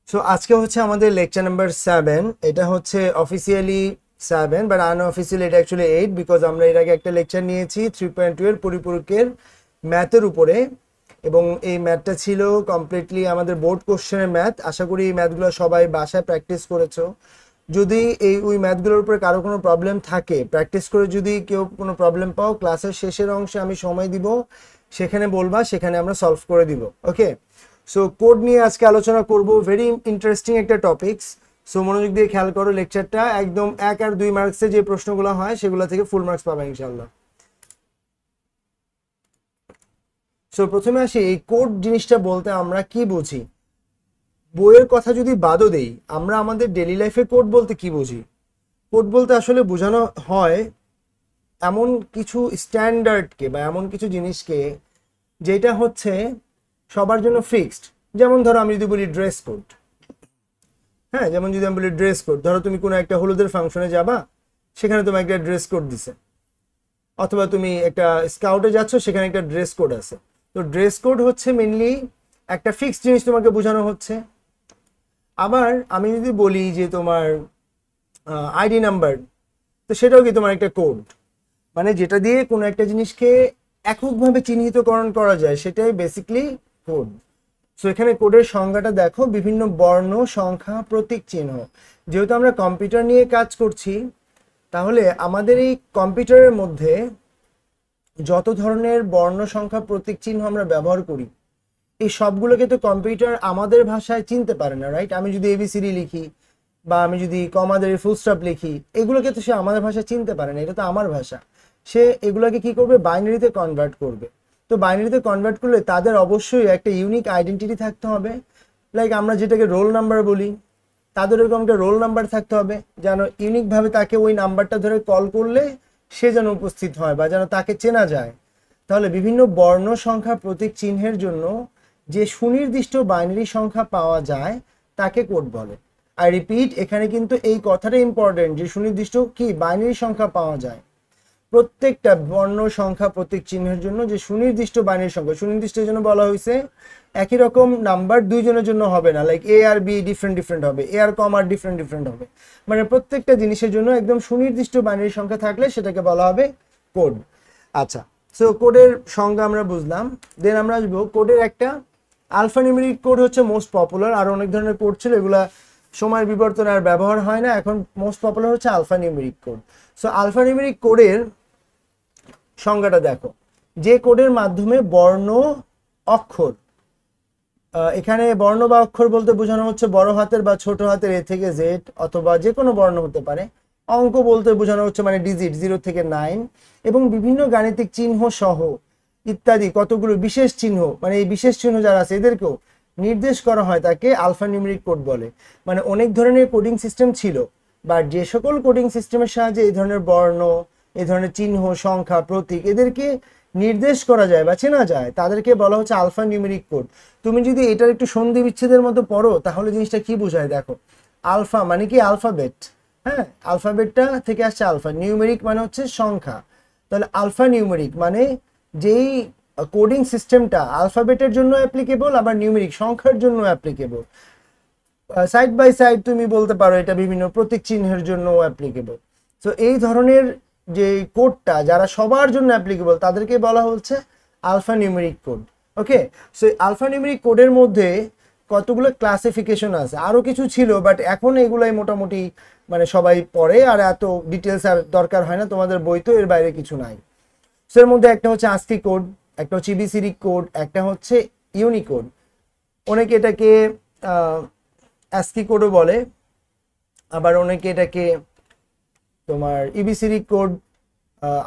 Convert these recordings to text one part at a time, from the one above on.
So আজকে হচ্ছে আমাদের লেকচার নাম্বার 7। এটা হচ্ছে অফিসিয়ালি 7 বাট আনঅফিসিয়ালি এটা অ্যাকচুয়ালি 8 বিকজ আমরা এর আগে একটা লেকচার নিয়েছি 3.2 এর পরিপূরকের ম্যাথের উপরে, এবং এই ম্যাথটা ছিল কমপ্লিটলি আমাদের বোর্ড কোশ্চেনের ম্যাথ। আশা করি এই ম্যাথগুলো সবাই বাসায় প্র্যাকটিস করেছো। যদি ওই ম্যাথগুলোর উপরে কারো কোনো প্রবলেম থাকে, প্র্যাকটিস করে যদি কেউ কোনো প্রবলেম পাও, ক্লাসের শেষের অংশে আমি সময় দিব, সেখানে বলবা, সেখানে আমরা সলভ করে দিব। ওকে, সো কোড নিয়ে আজকে আলোচনা করব। ভেরি ইন্টারেস্টিং একটা টপিকস। সো মনোযোগ দিয়ে খেয়াল করো লেকচারটা। একদম 1 আর 2 মার্কসে যে প্রশ্নগুলো হয় সেগুলো থেকে ফুল মার্কস পাবে ইনশাআল্লাহ। সো প্রথমে আসি, এই কোড জিনিসটা বলতে আমরা কি বুঝি। বইয়ের কথা যদি বাদও দেই, আমরা আমাদের ডেইলি লাইফে কোড বলতে কি বুঝি? কোড বলতে আসলে বোঝানো হয় এমন কিছু স্ট্যান্ডার্ডকে বা এমন কিছু জিনিসকে যেটা হচ্ছে সবার জন্য ফিক্সড। যেমন ধরো আমি যদি বলি ড্রেস কোড, হ্যাঁ, যেমন যদি আমি বলি ড্রেস কোড, ধরো তুমি কোনো একটা হলুদের ফাংশনে যাবা, সেখানে তোমার একটা ড্রেস কোড দিছে, অথবা তুমি একটা স্কাউটে যাচ্ছ, সেখানে একটা ড্রেস কোড আছে। তো ড্রেস কোড হচ্ছে মেনলি একটা ফিক্সড জিনিস তোমাকে বোঝানো হচ্ছে। আবার আমি যদি বলি যে তোমার আইডি নাম্বার, তো সেটাও কি তোমার একটা কোড, মানে যেটা দিয়ে কোনো একটা জিনিসকে এককভাবে চিহ্নিতকরণ করা যায়, সেটাই বেসিকলি কোড। সো এখানে কোডের সংজ্ঞাটা দেখো, বিভিন্ন বর্ণ, সংখ্যা, প্রতীক, চিহ্ন। যেহেতু আমরা কম্পিউটার নিয়ে কাজ করছি, তাহলে আমাদের এই কম্পিউটারের মধ্যে যত ধরনের বর্ণ, সংখ্যা, প্রতীক, চিহ্ন আমরা ব্যবহার করি, এই সবগুলোকে তো কম্পিউটার আমাদের ভাষায় চিনতে পারে না, রাইট? আমি যদি এবিসিডি লিখি বা আমি যদি কমাদের ফুল স্টপ লিখি, এগুলোকে তো সে আমাদের ভাষায় চিনতে পারে না, এটা তো আমার ভাষা। সে এগুলোকে কি করবে? বাইনারিতে কনভার্ট করবে। তো বাইনারিতে কনভার্ট করলে তাদের অবশ্যই একটা ইউনিক আইডেন্টিটি থাকতে হবে। লাইক আমরা যেটাকে রোল নাম্বার বলি, তাদের এরকম একটা রোল নাম্বার থাকতে হবে, যেন ইউনিকভাবে তাকে ওই নাম্বারটা ধরে কল করলে সে যেন উপস্থিত হয় বা যেন তাকে চেনা যায়। তাহলে বিভিন্ন বর্ণ, সংখ্যা, প্রতীক, চিহ্নের জন্য যে সুনির্দিষ্ট বাইনারি সংখ্যা পাওয়া যায় তাকে কোড বলে। আই রিপিট, এখানে কিন্তু এই কথাটা ইম্পর্টেন্ট যে সুনির্দিষ্ট কি বাইনারি সংখ্যা পাওয়া যায়। প্রত্যেকটা বর্ণ, সংখ্যা, প্রতীক, চিহ্নের জন্য যে সুনির্দিষ্ট বাইনারি সংখ্যা, সুনির্দিষ্টের জন্য বলা হয়েছে একই রকম নাম্বার দুইজনের জন্য হবে না, লাইক এ আর বি ডিফারেন্ট ডিফারেন্ট হবে, A R com R different different হবে। মানে প্রত্যেকটা জিনিসের জন্য একদম সুনির্দিষ্ট বাইনারি সংখ্যা থাকলে সেটাকে বলা হবে কোড। আচ্ছা, সো কোডের সংজ্ঞা আমরা বুঝলাম। দেন আমরা আসবো কোডের একটা আলফানিউমেরিক কোড হচ্ছে মোস্ট পপুলার। আর অনেক ধরনের কোড ছিল, এগুলা সময়ের বিবর্তনে আর ব্যবহার হয় না। এখন মোস্ট পপুলার হচ্ছে আলফানিউমেরিক কোড। সো আলফানিউমেরিক কোডের সংজ্ঞাটা দেখো, যে কোডের মাধ্যমে বর্ণ, অক্ষর, এখানে বর্ণ বা অক্ষর বলতে বোঝানো হচ্ছে বড় হাতের বা ছোট হাতের এ থেকে জেড, অথবা যে কোনো বর্ণ হতে পারে। অঙ্ক বলতে বোঝানো হচ্ছে মানে ডিজিট 0 থেকে 9, এবং বিভিন্ন গাণিতিক চিহ্ন সহ ইত্যাদি কতগুলো বিশেষ চিহ্ন, মানে এই বিশেষ চিহ্ন যারা আছে এদেরকেও নির্দেশ করা হয়, তাকে আলফানিউমেরিক কোড বলে। মানে অনেক ধরনের কোডিং সিস্টেম ছিল, বা যে সকল কোডিং সিস্টেমের সাহায্যে এই ধরনের বর্ণ, এই ধরনের চিহ্ন, সংখ্যা, প্রতীক এদেরকে নির্দেশ করা যায় বা চেনা যায়, তাদেরকে বলা হচ্ছে আলফানিউমেরিক কোড। তুমি যদি এটার একটু সন্ধি বিচ্ছেদের মতো পড়ো, তাহলে জিনিসটা কি বোঝায় দেখো। আলফা মানে কি? আলফাবেট, হ্যাঁ, আলফাবেটটা থেকে আসছে আলফা। নিউমেরিক মানে হচ্ছে সংখ্যা। তাহলে আলফা নিউমেরিক মানে যেই কোডিং সিস্টেমটা আলফাবেটের জন্য অ্যাপ্লিকেবল, আবার নিউমেরিক সংখ্যার জন্য অ্যাপ্লিকেবল। সাইড বাই সাইড তুমি বলতে পারো এটা বিভিন্ন প্রতীক চিহ্নের জন্য অ্যাপ্লিকেবল। তো এই ধরনের যে কোডটা যারা সবার জন্য অ্যাপ্লিকেবল, তাদেরকে বলা হচ্ছে আলফা নিউমেরিক কোড। ওকে, সো আলফা নিউমেরিক কোডের মধ্যে কতগুলো ক্লাসিফিকেশন আছে, আরো কিছু ছিল, বাট এখন এগুলাই মোটামুটি মানে সবাই পড়ে, আর এত ডিটেলস আর দরকার হয় না, তোমাদের বই তো এর বাইরে কিছু নাই। সো এর মধ্যে একটা হচ্ছে আস্কি কোড, একটা হচ্ছে ইবিসিডি কোড, একটা হচ্ছে ইউনিকোড। অনেকে এটাকে অ্যাস্কি কোডও বলে, আবার অনেকে এটাকে তোমার ইবিসিডি কোড,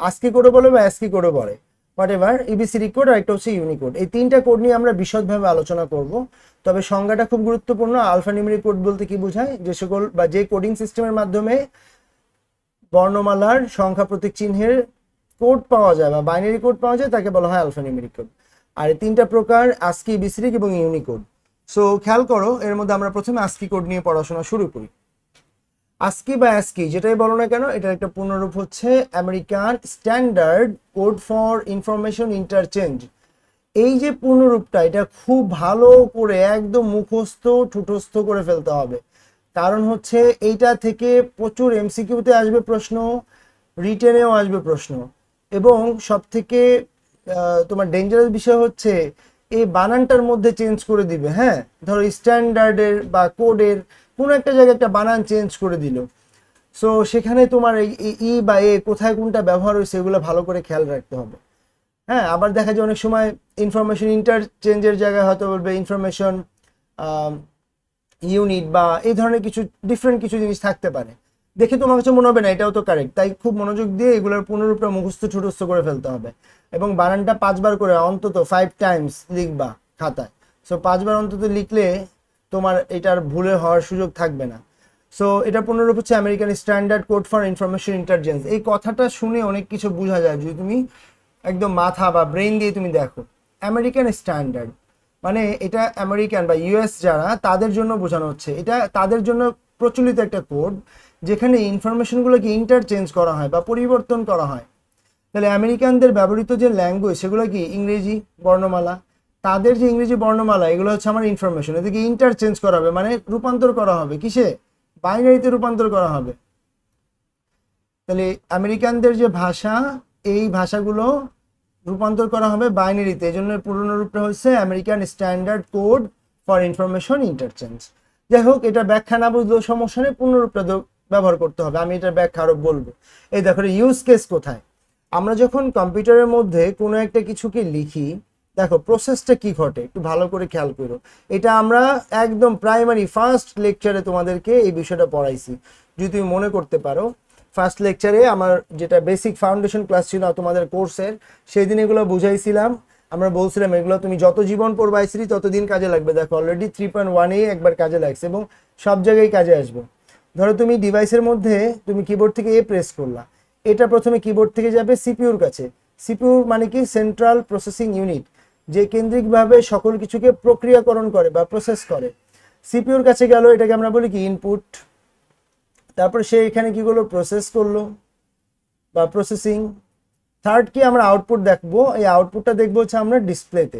আস্কি কোডও বলে বা অ্যাস্কি কোডও বলে, হোয়াট এভার। ইবিসিডি কোড আর একটা হচ্ছে ইউনিকোড, এই তিনটা কোড নিয়ে আমরা বিশদভাবে আলোচনা করব। তবে সংজ্ঞাটা খুব গুরুত্বপূর্ণ। আলফানিউমেরিক কোড বলতে কি বোঝায়? যে সকল বা যে কোডিং সিস্টেমের মাধ্যমে বর্ণমালার, সংখ্যা, প্রতীক, চিহ্নের কোড পাওয়া যায় বা বাইনারি কোড পাওয়া যায়, তাকে বলা হয় আলফানিউমেরিক কোড। আর এই তিনটা প্রকার আস্কি, ইবিসিডি এবং ইউনিকোড। সো খেয়াল করো, এর মধ্যে আমরা প্রথমে আস্কি কোড নিয়ে পড়াশোনা শুরু করি। আস্কি বা অ্যাস্কি যেটাই বলো না কেন, এটার একটা পূর্ণরূপ হচ্ছে American standard code for information interchange. এই যে পূর্ণরূপটা, এটা খুব ভালো করে একদম মুখস্থ ঠুটস্থ করে ফেলতে হবে। কারণ হচ্ছে এইটা থেকে প্রচুর এমসিকিউতে আসবে প্রশ্ন, রিটেনেও আসবে প্রশ্ন। এবং সব থেকে তোমার ডেঞ্জারাস বিষয় হচ্ছে এই বানানটার মধ্যে চেঞ্জ করে দিবে। হ্যাঁ, ধরো স্ট্যান্ডার্ডের বা কোডের কোনো একটা জায়গায় একটা বানান চেঞ্জ করে দিল, সো সেখানে তোমার এই ই বা এ কোথায় কোনটা ব্যবহার হয়েছে এগুলো ভালো করে খেয়াল রাখতে হবে। হ্যাঁ, আবার দেখা যায় অনেক সময় ইনফরমেশন ইন্টারচেঞ্জের জায়গায় হয়তো বলবে ইনফরমেশন ইউনিট বা এই ধরনের কিছু ডিফারেন্ট কিছু জিনিস থাকতে পারে, দেখে তোমার কাছে মনে হবে না এটাও তো কারেক্ট। তাই খুব মনোযোগ দিয়ে এগুলোর পুনরূপটা মুখস্থ ঠুটস্থ করে ফেলতে হবে এবং বানানটা 5 বার করে অন্তত 5 টাইমস লিখবা খাতায়। সো 5 বার অন্তত লিখলে তোমার এটার ভুলে হওয়ার সুযোগ থাকবে না। সো এটা পুনরূপ হচ্ছে American standard code for information intelligence. এই কথাটা শুনে অনেক কিছু বোঝা যায় যদি তুমি একদম মাথা বা ব্রেন দিয়ে তুমি দেখো। আমেরিকান স্ট্যান্ডার্ড মানে এটা আমেরিকান বা ইউএস যারা তাদের জন্য বোঝানো হচ্ছে, এটা তাদের জন্য প্রচলিত একটা কোড যেখানে ইনফরমেশনগুলোকে ইন্টারচেঞ্জ করা হয় বা পরিবর্তন করা হয়। তাহলে আমেরিকানদের ব্যবহৃত যে ল্যাঙ্গুয়েজ সেগুলো কি ইংরেজি বর্ণমালা, তাদের যে ইংরেজি বর্ণমালা এগুলো হচ্ছে আমার ইনফরমেশন, এদিকে ইন্টারচেঞ্জ করা হবে মানে রূপান্তর করা হবে কিসে, বাইনারিতে রূপান্তর করা হবে। তাহলে আমেরিকানদের যে ভাষা এই ভাষাগুলো রূপান্তর করা হবে বাইনারিতে, এই জন্য পুরনো রূপটা হচ্ছে American standard code for information interchange. যাই হোক, এটা ব্যাখ্যা না বুঝলেও সমস্যা নেই, পূর্ণরূপটা ব্যবহার করতে হবে। আমি এটার ব্যাখ্যা আরো বলবো। এই দেখো ইউজ কেস কোথায়, আমরা যখন কম্পিউটারের মধ্যে কোনো একটা কিছুকে লিখি, দেখো প্রসেসটা কি ঘটে একটু ভালো করে খেয়াল করো। এটা আমরা একদম প্রাইমারি ফার্স্ট লেকচারে তোমাদেরকে এই বিষয়টা পড়াইছি, যদি তুমি মনে করতে পারো। ফার্স্ট লেকচারে আমার যেটা বেসিক ফাউন্ডেশন ক্লাস ছিল তোমাদের কোর্সের, সেই দিন এগুলো বুঝাইছিলাম। আমরা বলছিলাম এগুলো তুমি যত জীবন পড়বাইছিলি ততদিন কাজে লাগবে। দেখো অলরেডি 3.1 একবার কাজে লাগছে এবং সব জায়গায় কাজে আসবে। ধরো তুমি ডিভাইসের মধ্যে তুমি কিবোর্ড থেকে প্রেস করলা, এটা প্রথমে কিবোর্ড থেকে যাবে সিপিইউর কাছে। সিপিইউ মানে কি, সেন্ট্রাল প্রসেসিং ইউনিট, যে কেন্দ্রিকভাবে সকল কিছুকে প্রক্রিয়াকরণ করে বা প্রসেস করে। সিপিইউর কাছে গেল, এটাকে আমরা বলি কি ইনপুট। তারপর সে এখানে কি করলো, প্রসেস করলো বা প্রসেসিং। থার্ড কি, আমরা আউটপুট দেখবো, এই আউটপুটটা দেখবো হচ্ছে আমরা ডিসপ্লেতে,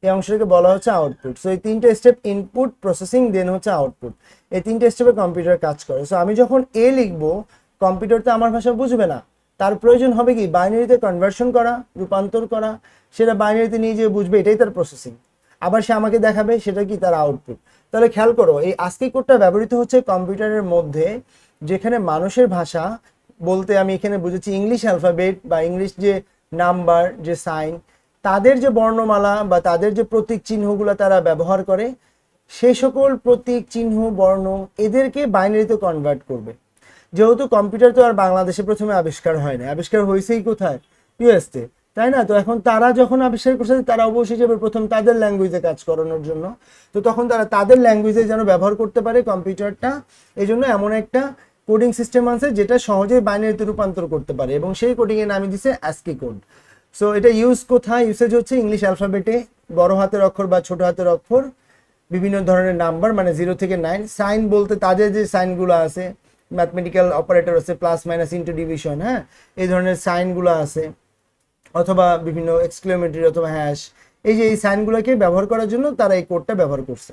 এই অংশটাকে বলা হচ্ছে আউটপুট। সো এই 3টে স্টেপ, ইনপুট প্রসেসিং দেন হচ্ছে আউটপুট, এই 3টে স্টেপে কম্পিউটার কাজ করে। সো আমি যখন এ লিখবো, কম্পিউটার তো আমার ভাষা বুঝবে না, তার প্রয়োজন হবে কি বাইনারিতে কনভার্সন করা, রূপান্তর করা, সেটা বাইনারিতে নিয়ে যেয়ে বুঝবে, এটাই তার প্রসেসিং। আবার সে আমাকে দেখাবে, সেটা কি তার আউটপুট। তাহলে খেয়াল করো এই আজকে কোডটা ব্যবহৃত হচ্ছে কম্পিউটারের মধ্যে, যেখানে মানুষের ভাষা বলতে আমি এখানে বুঝেছি ইংলিশ অ্যালফাবেট বা ইংলিশ যে নাম্বার যে সাইন, তাদের যে বর্ণমালা বা তাদের যে প্রতীক চিহ্নগুলো তারা ব্যবহার করে, সেই সকল প্রতীক চিহ্ন বর্ণ এদেরকে বাইনারিতে কনভার্ট করবে। যেহেতু কম্পিউটার তো আর বাংলাদেশে প্রথমে আবিষ্কার হয় না, আবিষ্কার হয়েছেই কোথায়, ইউএসতে, তাই না? তো এখন তারা যখন আবিষ্কার করছে তারা অবশ্যই যাবে প্রথম তাদের ল্যাঙ্গুয়েজে কাজ করানোর জন্য। তো তখন তারা তাদের ল্যাঙ্গুয়েজে যেন ব্যবহার করতে পারে কম্পিউটারটা, এই জন্য এমন একটা কোডিং সিস্টেম আছে যেটা সহজেই বাইনারিতে রূপান্তর করতে পারে, এবং সেই কোডিং এর নামই দিছে অ্যাস্কি কোড। সো এটা ইউজ কোথায়, ইউসেজ হচ্ছে ইংলিশ অ্যালফাবেটে, বড় হাতের অক্ষর বা ছোট হাতের অক্ষর, বিভিন্ন ধরনের নাম্বার মানে 0 থেকে 9, সাইন বলতে তাদের যে সাইনগুলো আছে, ম্যাথমেটিক্যাল অপারেটর আছে, প্লাস মাইনাস ইন্টু ডিভিশন, হ্যাঁ এই ধরনের সাইনগুলো আছে, অথবা বিভিন্ন এক্সক্লেমেটরি অথবা হ্যাশ, এই যে এই সাইনগুলোকে ব্যবহার করার জন্য তারা এই কোডটা ব্যবহার করছে।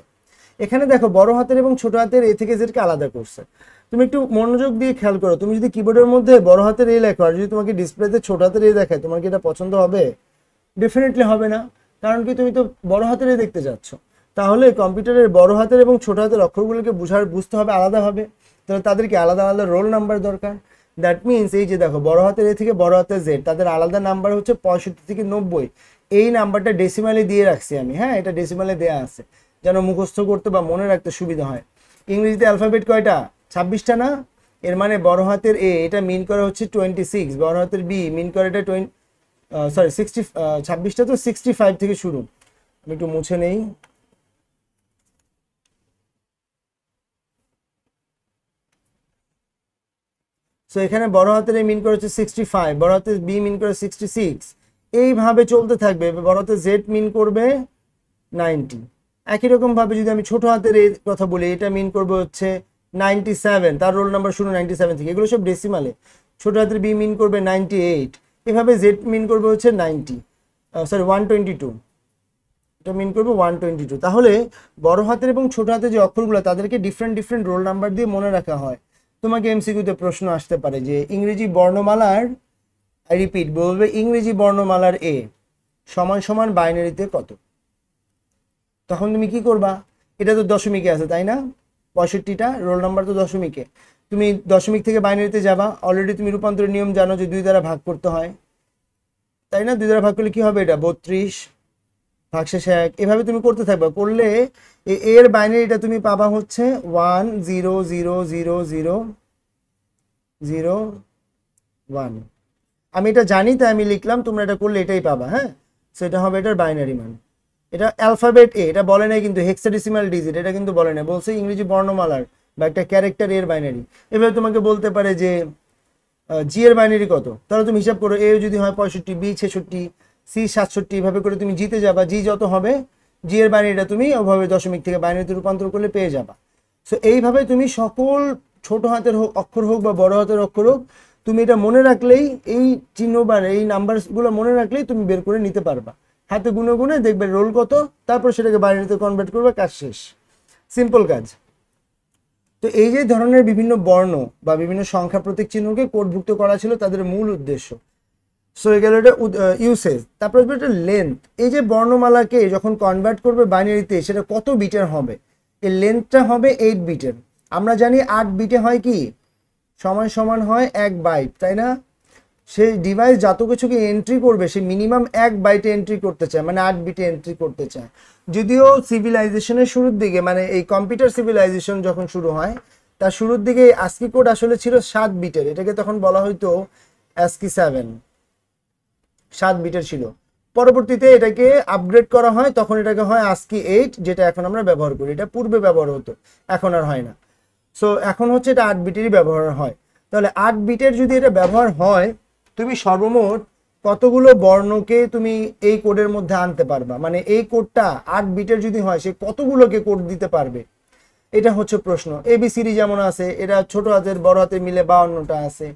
এখানে দেখো বড় হাতের এবং ছোট হাতের এ থেকে জেডকে আলাদা করছে। তুমি একটু মনোযোগ দিয়ে খেয়াল করো, তুমি যদি কিবোর্ডের মধ্যে বড় হাতের এ লেখো আর যদি তোমাকে ডিসপ্লেতে ছোট হাতের এ দেখায়, তোমার কি এটা পছন্দ হবে? ডেফিনেটলি হবে না, কারণ কি তুমি তো বড় হাতের এ দেখতে যাচ্ছ। তাহলে কম্পিউটারের বড় হাতের এবং ছোট হাতের অক্ষরগুলোকে বুঝতে হবে আলাদাভাবে, তাহলে তাদেরকে আলাদা আলাদা রোল নাম্বার দরকার। দ্যাট মিনস এই যে দেখো বড় হাতের এ থেকে বড় হাতের জেড, তাদের আলাদা নাম্বার হচ্ছে 65 থেকে 90। এই নাম্বারটা ডেসিমালে দিয়ে রাখছি আমি, হ্যাঁ এটা ডেসিমালে দেয়া আছে যেন মুখস্থ করতে বা মনে রাখতে সুবিধা হয়। ইংরেজিতে অ্যালফাবেট কয়টা, 26টা না? এর মানে বড় হাতের এ এটা মিন করা হচ্ছে 26, বড় হাতের বি মিন করে এটা 60, 26টা তো 65 থেকে শুরু। আমি একটু মুছে নেই। সো এখানে বড় হাতের এ মিন করে হচ্ছে 65, বড় হাতের বি মিন করে 66, এইভাবে চলতে থাকবে। বড় হাতের জেড মিন করবে 90। একই রকম ভাবে যদি আমি ছোট হাতের এই কথা বলি, এটা মিন করবে হচ্ছে 97, তার রোল নাম্বার শুরু 97 থেকে, এগুলো সব ডেসিমালে। ছোট হাতের বি মিন করবে 98, এভাবে জেড মিন করবে হচ্ছে 122। এটা মিন করবে 122। তাহলে বড় হাতের এবং ছোট হাতের যে অক্ষরগুলো তাদেরকে ডিফারেন্ট ডিফারেন্ট রোল নাম্বার দিয়ে মনে রাখা হয়। তোমাকে এমসিকিউতে প্রশ্ন আসতে পারে যে ইংরেজি বর্ণমালার, আই রিপিট, বলবে ইংরেজি বর্ণমালার এ সমান সমান বাইনারিতে কত। তখন তুমি কি করবা, এটা তো দশমিকে আছে তাই না, 65টা রোল নাম্বার তো দশমিকে, তুমি দশমিক থেকে বাইনারিতে যাবা। অলরেডি তুমি রূপান্তরের নিয়ম জানো যে 2 দ্বারা ভাগ করতে হয়, তাই না? 2 দ্বারা ভাগ করলে কি হবে, এটা 32 ভাগশেষ 1, এভাবে তুমি করতে থাকবা। করলে এর বাইনারিটা তুমি পাবা হচ্ছে 1000001। আমি এটা জানি তাই আমি লিখলাম, তোমরা এটা করলে এটাই পাবা। হ্যাঁ, সেটা হবে এটার বাইনারি মান। এটা অ্যালফাবেট এ, এটা বলে নাই কিন্তু হেক্সাডেসিমাল ডিজিট, এটা কিন্তু বলে নাই, বলছে ইংরেজি বর্ণমালার বা একটা ক্যারেক্টার এর বাইনারি। এভাবে তোমাকে বলতে পারে যে জি এর বাইনারি কত, তাহলে তুমি হিসাব করো, এ যদি হয় 65, বি 66, সি 67, এভাবে করে তুমি জিতে যাবা। জি যত হবে জি এর বাইনারিটা তুমি ওভাবে দশমিক থেকে বাইনারিতে রূপান্তর করলে পেয়ে যাবা। সো এইভাবে তুমি সকল ছোট হাতের অক্ষর হোক বা বড় হাতের অক্ষর হোক, তুমি এটা মনে রাখলেই, এই চিহ্ন বা এই নাম্বারগুলো মনে রাখলেই তুমি বের করে নিতে পারবা। হাতে গুনে গুনে দেখবে রোল কত, তারপর সেটাকে বাইনারিতে কনভার্ট করবে, কাজ শেষ। সিম্পল কাজ। তো এই যে ধরনের বিভিন্ন বর্ণ বা বিভিন্ন সংখ্যা প্রতীক চিহ্নকে কোডভুক্ত করা ছিল তাদের মূল উদ্দেশ্য। সো গেল এটা ইউসেজ। তারপর এটা লেন্থ। এই যে বর্ণমালাকে যখন কনভার্ট করবে বাইনারিতে, সেটা কত বিটের হবে, এর লেন্থটা হবে 8 বিটের। আমরা জানি 8 বিটে হয় কি, সমান সমান হয় 1 বাইট, তাই না? সেই ডিভাইস যত কিছুকে এন্ট্রি করবে সে মিনিমাম 1 বাইটে এন্ট্রি করতে চায়, মানে 8 বিটে এন্ট্রি করতে চায়। যদিও সিভিলাইজেশনের শুরুর দিকে, মানে এই কম্পিউটার সিভিলাইজেশন যখন শুরু হয় তার শুরুর দিকে ASCII কোড আসলে ছিল 7 বিটের, এটাকে তখন বলা হয়তো ASCII 7 বিটের ছিল। পরবর্তীতে এটাকে আপগ্রেড করা হয়, তখন এটাকে হয় ASCII 8, যেটা এখন আমরা ব্যবহার করি। এটা পূর্বে ব্যবহার হতো, এখন আর হয় না। সো এখন হচ্ছে এটা 8 বিটেরই ব্যবহার হয়। তাহলে 8 বিটের যদি এটা ব্যবহার হয়, তুমি সর্বমোট কতগুলো বর্ণকে তুমি এই কোডের মধ্যে আনতে পারবা, মানে এই কোডটা 8 বিটের যদি হয় সে কতগুলোকে কোড দিতে পারবে, এটা হচ্ছে প্রশ্ন। এবিসিডি যেমন আছে, এটা ছোট হাতের বড় হাতের মিলে 52টা আছে।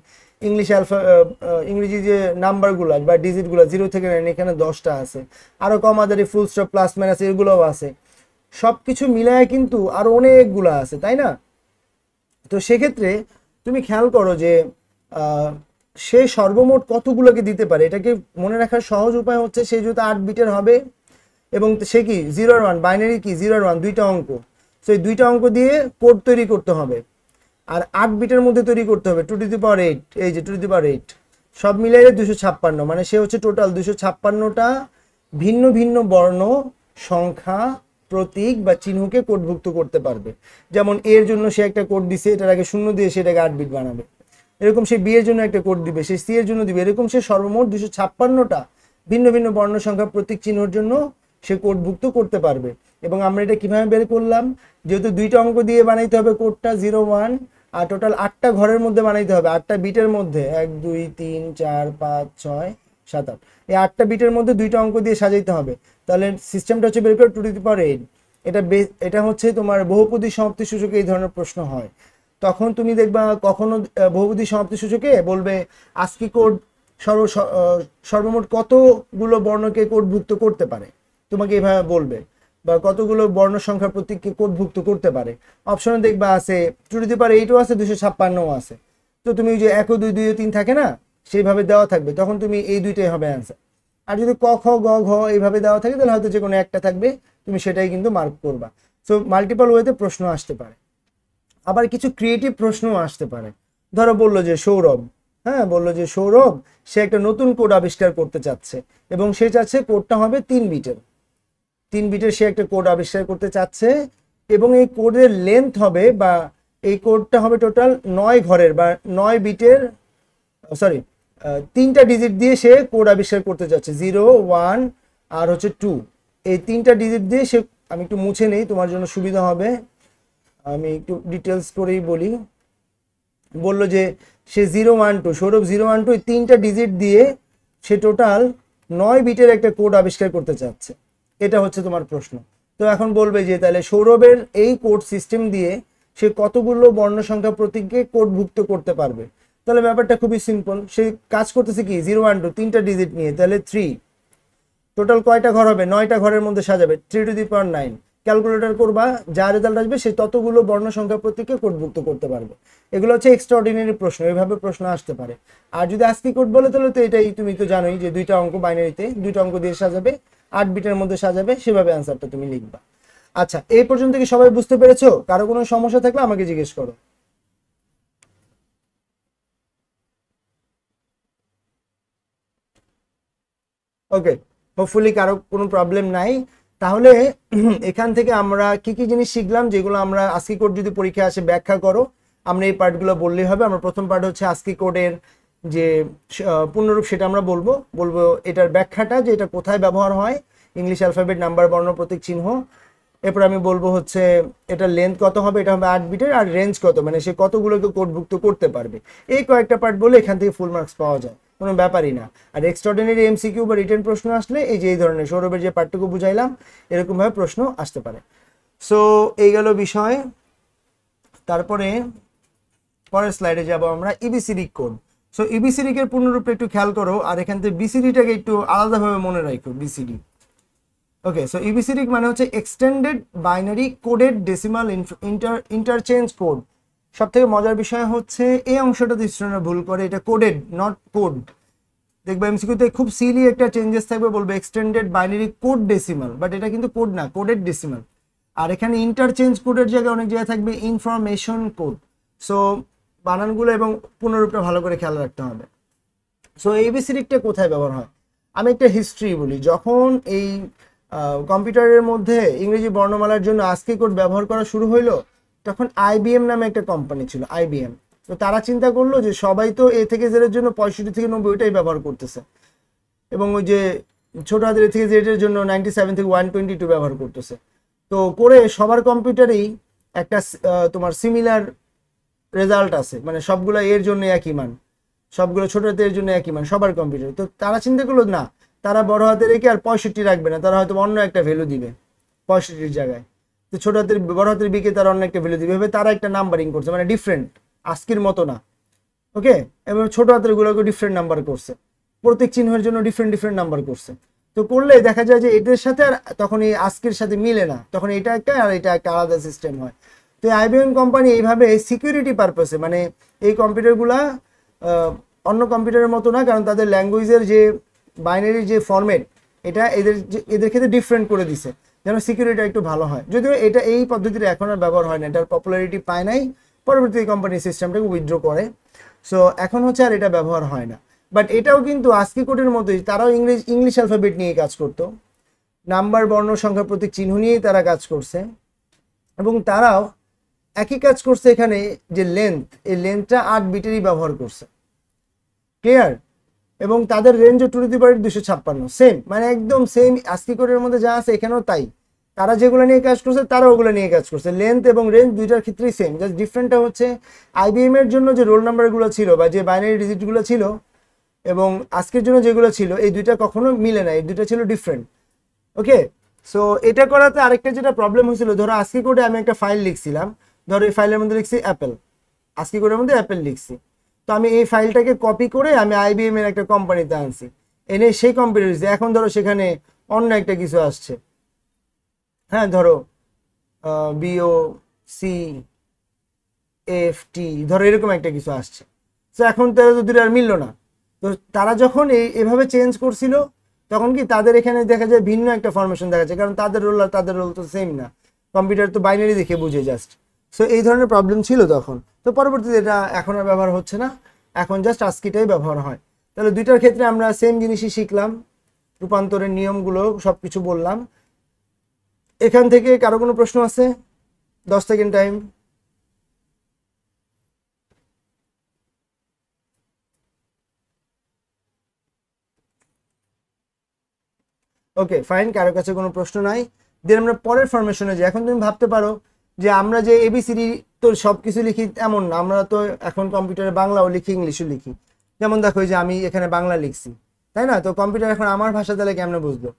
ইংরেজি যে নাম্বারগুলো বা ডিজিটগুলো 0 থেকে 9, এখানে 10টা আছে। আরো কম আদারি ফুল স্টপ প্লাস মাইনাস এগুলোও আছে। সবকিছু মিলায় কিন্তু আরো অনেকগুলো আছে, তাই না? তো সেক্ষেত্রে তুমি খেয়াল করো যে সে সর্বমোট কতগুলোকে দিতে পারে। এটাকে মনে রাখার সহজ উপায় হচ্ছে, সে যেহেতু 8 বিটের হবে এবং সে কি 0 আর 1, বাইনারি কি 0 আর 1 দুইটা অঙ্ক, তো এই দুইটা অঙ্ক দিয়ে কোড তৈরি করতে হবে। আর 8 বিটের মধ্যে তৈরি করতে হবে 2 টু দি পাওয়ার 8, এই যে 2 টু দি পাওয়ার 8 সব মিলিয়ে 256, মানে সে হচ্ছে টোটাল 256টা ভিন্ন ভিন্ন বর্ণ, সংখ্যা, প্রতীক বা চিহ্নকে কোডভুক্ত করতে পারবে। যেমন এর জন্য সে একটা কোড দিছে, এটার আগে 0 দিয়ে সেটাকে 8 বিট বানাবে। এরকম সে বি এর জন্য একটা কোড দিবে, সে সি এর জন্য দিবে। এরকম সে সর্বমোট 256টা ভিন্ন ভিন্ন বর্ণ, সংখ্যা, প্রতীক, চিহ্নের জন্য সে কোডভুক্ত করতে পারবে। এবং আমরা এটা কিভাবে বের করলাম, যেহেতু দুইটা অঙ্ক দিয়ে বানাইতে হবে কোডটা 0 1, আর টোটাল 8টা ঘরের মধ্যে বানাইতে হবে, 8টা বিটের মধ্যে 1 2 3 4 5 6 7 8, এই 8টা বিটের মধ্যে দুইটা অঙ্ক দিয়ে সাজাইতে হবে। তাহলে সিস্টেমটা হচ্ছে বের করে 2 টু দি পাওয়ার 8। এটা হচ্ছে তোমার বহুপদী সমাপ্তি সূচকে এই ধরনের প্রশ্ন হয়। তখন তুমি দেখবা কখনো বহুপদী সমাপ্তি সূচকে বলবে ASCII কোড সর্বমোট কতগুলো বর্ণকে কোডভুক্ত করতে পারে, তোমাকে এভাবে বলবে, বা কতগুলো বর্ণ সংখ্যা প্রতীককে কোডভুক্ত করতে পারে। অপশনে দেখবা আছে 2 টু দি পাওয়ার 8ও আছে, 256ও আছে। তো তুমি যে 1 2 2 3 থাকে না, সেইভাবে দেওয়া থাকবে, তখন তুমি এই দুইটাই হবে অ্যান্সার। আর যদি ক খ গ ঘ এইভাবে দেওয়া থাকে, তাহলে হয়তো যে কোনো একটা থাকবে, তুমি সেটাই কিন্তু মার্ক করবা। সো মাল্টিপল ওয়েতে প্রশ্ন আসতে পারে। আবার কিছু ক্রিয়েটিভ প্রশ্নও আসতে পারে। ধরো বললো যে সৌরভ, হ্যাঁ বললো যে সৌরভ সে একটা নতুন কোড আবিষ্কার করতে চাচ্ছে এবং সে চাচ্ছে কোডটা হবে 3 বিটের। 3 বিটের সে একটা কোড আবিষ্কার করতে চাচ্ছে এবং এই কোডের লেন্থ হবে, বা এই কোডটা হবে টোটাল 9 ঘরের বা 9 বিটের, সরি 3টা ডিজিট দিয়ে সে কোড আবিষ্কার করতে চাচ্ছে, 0 1 আর হচ্ছে 2। এই 3টা ডিজিট দিয়ে সে, আমি একটু মুছে নেই তোমার জন্য সুবিধা হবে, আমি একটু ডিটেলস করেই বলি। বললো যে সে 0 1 2, সৌরভ 0 1 2 এই 3টা ডিজিট দিয়ে সে টোটাল 9 বিটের একটা কোড আবিষ্কার করতে চাচ্ছে। এটা হচ্ছে তোমার প্রশ্ন। তো এখন বলবে যে তাহলে সৌরভের এই কোড সিস্টেম দিয়ে সে কতগুলো বর্ণ সংখ্যা প্রতীককে কোডভুক্ত করতে পারবে। তাহলে ব্যাপারটা খুবই সিম্পল, সে কাজ করতেছে কি 0 1 2 3টা ডিজিট নিয়ে, তাহলে 3, টোটাল কয়টা ঘর হবে? 9টা ঘরের মধ্যে সাজাবে, 3⁹9। ক্যালকুলেটর করবা, যা রেজাল্ট আসবে সে ততগুলো বর্ণ সংখ্যা প্রতীকে কোডভুক্ত করতে পারবে। এগুলো হচ্ছে এক্সট্রাঅর্ডিনারি প্রশ্ন, এইভাবে প্রশ্ন আসতে পারে। আর যদি আস্কি কোড বলে তাহলে তো এটাই, তুমি তো জানোই যে 2টা অঙ্ক, বাইনারিতে 2টা অঙ্ক দিয়ে সাজাবে, 8 বিটের মধ্যে সাজাবে, সেভাবে অ্যান্সারটা তুমি লিখবা। আচ্ছা, এই পর্যন্ত কি সবাই বুঝতে পেরেছো? কারো কোনো সমস্যা থাকলে আমাকে জিজ্ঞেস করো। ওকে, হোপফুলি কারো কোনো প্রবলেম নাই। তাহলে এখান থেকে আমরা কি কি জিনিস শিখলাম, যেগুলো আমরা আস্কি কোড যদি পরীক্ষা আসে ব্যাখ্যা করো, আমরা এই পার্টগুলো বললেই হবে। আমরা প্রথম পার্ট হচ্ছে আস্কি কোডের যে পূর্ণরূপ, সেটা আমরা বলবো এটার ব্যাখ্যাটা, যে এটা কোথায় ব্যবহার হয়, ইংলিশ অ্যালফাবেট, নাম্বার, বর্ণ, প্রতীক, চিহ্ন। এরপর আমি বলবো হচ্ছে এটা লেন্থ কত হবে, এটা হবে 8 বিটের, আর রেঞ্জ কত, মানে সে কতগুলোকে কোডভুক্ত করতে পারবে। এই কয়েকটা পার্ট বলে এখান থেকে ফুল মার্কস পাওয়া যায়, কোনো ব্যাপারই না। আর এক্সট্রাঅর্ডিনারি এমসিকিউ বা রিটেন প্রশ্ন আসলে এই যে এই ধরনের সৌরভের যে পার্টটুকু বুঝাইলাম, এরকমভাবে প্রশ্ন আসতে পারে। সো এই গেল বিষয়। তারপরে পরের স্লাইডে যাব আমরা, ইবিসিডি কোড। সো ইবিসিডি এর পূর্ণরূপটা একটু খেয়াল করো, আর এখান থেকে বিসিডিটাকে একটু আলাদাভাবে মনে রাখো, বিসিডি। ওকে, সো ইবিসিডি মানে হচ্ছে extended binary coded decimal interchange code. সব থেকে মজার বিষয় হচ্ছে এই অংশটাতে স্টুডেন্টরা ভুল করে, এটা কোডেড নট কোড। দেখবে এমসিকিউতে খুব সিলি একটা চেঞ্জেস থাকবে, বলবে extended binary code decimal, but এটা কিন্তু কোড না, কোডেড ডেসিমাল। আর এখানে ইন্টারচেঞ্জ কোডের জায়গায় অনেক জায়গায় থাকবে ইনফরমেশন কোড। সো বানানগুলো এবং পুনরূপটা ভালো করে খেয়াল রাখতে হবে। সো এবিসিডিটা কোথায় ব্যবহার হয়, আমি একটা হিস্ট্রি বলি। যখন এই কম্পিউটারের মধ্যে ইংরেজি বর্ণমালার জন্য আস্কি কোড ব্যবহার করা শুরু হইলো, তখন আইবিএম নামে একটা কোম্পানি ছিল, আইবিএম। তো তারা চিন্তা করলো যে সবাই তো এ থেকে জেডের জন্য 65 থেকে 90 ওইটাই ব্যবহার করতেছে, এবং ওই যে ছোট হাতের এ থেকে জেডের জন্য 97 থেকে 122 ব্যবহার করতেছে। তো করে সবার কম্পিউটারেই একটা তোমার সিমিলার রেজাল্ট আছে, মানে সবগুলো এর জন্য একই মান, সবগুলো ছোট হাতের জন্য একই মান সবার কম্পিউটার। তো তারা চিন্তা করলো না, তারা বড় হাতে রেখে আর 65 রাখবে না, তারা হয়তো অন্য একটা ভ্যালু দিবে 65-র জায়গায়। তো ছোট হাতের বড় হাতের বিকে তারা অন্য একটা ভ্যালু দিবে, ভেবে তারা একটা নাম্বারিং করছে, মানে ডিফারেন্ট, আস্কির মতো না। ওকে, এবং ছোট হাতের গুলোকে ডিফারেন্ট নাম্বার করছে, প্রত্যেক চিহ্নের জন্য ডিফারেন্ট ডিফারেন্ট নাম্বার করছে। তো করলে দেখা যায় যে এদের সাথে আর তখন এই আস্কির সাথে মিলে না, তখন এটা একটা আর এটা একটা আলাদা সিস্টেম হয়। তো আইবিএম কোম্পানি এইভাবে সিকিউরিটি পারপাসে, মানে এই কম্পিউটারগুলা অন্য কম্পিউটারের মতো না, কারণ তাদের ল্যাঙ্গুয়েজের যে বাইনারি যে ফরম্যাট, এটা এদের ক্ষেত্রে ডিফারেন্ট করে দিছে, যেন সিকিউরিটি একটু ভালো হয়। যদিও এটা এই পদ্ধতিটা এখন আর ব্যবহার হয় না, এটার পপুলারিটি পায় নাই, পরবর্তী কোম্পানি সিস্টেমটাকে উইথড্র করে। সো এখন হচ্ছে আর এটা ব্যবহার হয় না। বাট এটাও কিন্তু আস্কি কোডের মতোই, তারাও ইংলিশ অ্যালফাবেট নিয়ে কাজ করতো, নাম্বার, বর্ণ, সংখ্যা, প্রতীক, চিহ্ন নিয়েই তারা কাজ করছে। এবং তারাও একই কাজ করছে এখানে, যে লেন্থ, এই লেন্থটা 8 বিটেরই ব্যবহার করছে। ক্লিয়ার? এবং তাদের রেঞ্জও 2⁻256, সেম, মানে একদম সেম আস্কি কোডের মধ্যে যা আছে এখানেও তাই। তারা যেগুলো নিয়ে কাজ করছে তারা ওগুলো নিয়ে কাজ করছে, লেন্থ এবং রেঞ্জ দুইটার ক্ষেত্রেই সেম। জাস্ট ডিফারেন্টটা হচ্ছে আইবিএম এর জন্য যে রোল নাম্বারগুলো ছিল বা যে বাইনারি ডিজিটগুলো ছিল, এবং আজকের জন্য যেগুলো ছিল, এই দুইটা কখনো মিলে না, এই দুইটা ছিল ডিফারেন্ট। ওকে, সো এটা করাতে আরেকটা যেটা প্রবলেম হয়েছিল, ধরো আস্কি কোডে আমি একটা ফাইল লিখছিলাম, ধরো এই ফাইলের মধ্যে লিখছি অ্যাপেল, আস্কি কোডের মধ্যে অ্যাপেল লিখছি। তো আমি এই ফাইলটাকে কপি করে আমি আইবিএম এর একটা কোম্পানিতে আনছি, এনে সেই কম্পিউটার, এখন ধরো সেখানে অন্য একটা কিছু আসছে, হ্যাঁ ধরো বিও সি এফ টি, ধরো এরকম একটা কিছু আসছে। তো এখন তারা তো দুটো আর মিললো না। তো তারা যখন এভাবে চেঞ্জ করছিল, তখন কি তাদের এখানে দেখা যায় ভিন্ন একটা ফরমেশন দেখা যায়, কারণ তাদের রোল আর তাদের রোল তো সেম না, কম্পিউটার তো বাইনারি দেখে বুঝে জাস্ট। সো এই ধরনের প্রবলেম ছিল তখন। তো পরবর্তীতে এটা এখন আর ব্যবহার হচ্ছে না, এখন জাস্ট আস্কিটাই ব্যবহার হয়। তাহলে দুইটার ক্ষেত্রে আমরা সেম জিনিসই শিখলাম, রূপান্তরের নিয়মগুলো সবকিছু বললাম। এখান থেকে কারো কোনো প্রশ্ন আছে? 10 সেকেন্ড টাইম। ওকে ফাইন, কারো কাছে কোনো প্রশ্ন নাই। দেন আমরা পরের ফরমেশনে যাই। এখন তুমি ভাবতে পারো যে আমরা যে এবিসিডি তো সব কিছু লিখি এমন না, আমরা তো এখন কম্পিউটারে বাংলাও লিখি, ইংলিশও লিখি। যেমন দেখো যে আমি এখানে বাংলা লিখছি, তাই না? তো কম্পিউটার এখন আমার ভাষা তাহলে কেমনে বুঝলো?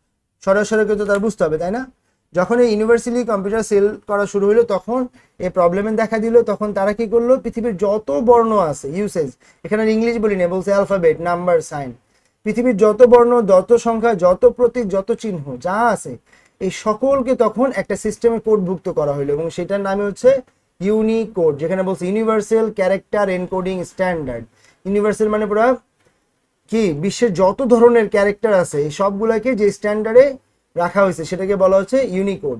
সরাসরি তো তার বুঝতে হবে, তাই না? যখন এই ইউনিভার্সালি কম্পিউটার সেল করা শুরু হলো, তখন এই প্রবলেমে দেখা দিল। তখন তারা কি করলো, পৃথিবীর যত বর্ণ আছে ইউসেজ, এখানে ইংলিশ বলি না, বলছে অ্যালফাবেট, নাম্বার, সাইন, পৃথিবীর যত বর্ণ, যত সংখ্যা, যত প্রতীক, যত চিহ্ন যা আছে এই সকলকে তখন একটা সিস্টেমে কোডভুক্ত করা হলো এবং সেটার নামে হচ্ছে ইউনিকোড, যেখানে বলছে universal character encoding standard. Universal মানে পুরো কি বিশ্বের যত ধরনের ক্যারেক্টার আছে এই সবগুলোকে যে স্ট্যান্ডার্ডে রাখা হয়েছে সেটাকে বলা হচ্ছে ইউনিকোড।